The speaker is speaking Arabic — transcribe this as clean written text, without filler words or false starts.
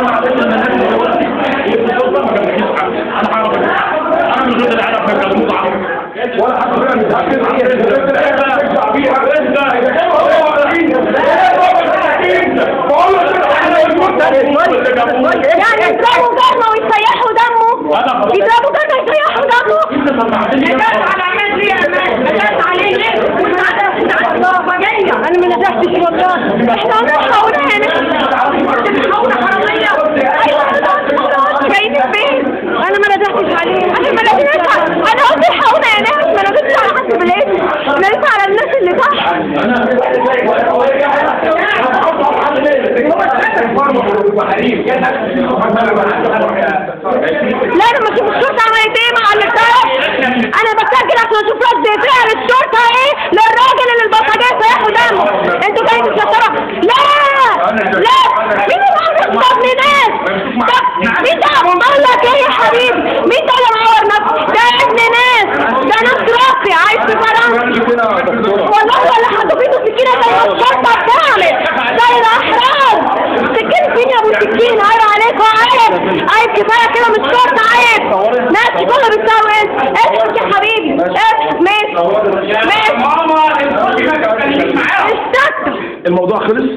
انا ما عرفتش ان الناس الشرطه ما كانتش انا عارف انا مش ضد العرب في الموضوع ولا حاجه فيها متاكد يعني يضربوا جرمه ويسيحوا دمه، يضربوا جرمه ويسيحوا دمه. على عماد ليه يا عماد؟ نجحت عليه ليه؟ انا ما نجحتش والله. احنا محاولة يعني محاولة حرامية. جايين البيت انا ما نجحتش عليه. انا ما نجحتش. انا قلت الحقونا يا ناس، ما نجحتش على حد بالاسم، انا لسه على الناس اللي تحت. لا انا ما اشوف الشرطه عملت ايه مع اللي اتضرب. انا بسجل عشان اشوف رد فعل الشرطه ايه للراجل اللي البلطجيه سيحوا دمه. انتوا جايين تشطروا. لا مين اللي عمل ضرب ناس؟ مين ده؟ بقول لك ايه يا حبيبي؟ مين ده اللي معور نفسه؟ ده ابن ناس، ده ناس راقي عايش في فرنسا والله. ولا حطوا في ايده سكينه زي ما الشرطه بتعمل زي الاحرار. سكين فين يا ابو سكين؟ عيب عليك. عيب كفايه كده مش شرطه. عيب ماشي كله بيساوي ايه؟ اسكت يا حبيبي اسكت. ماشي ماما استنى. الموضوع خلص.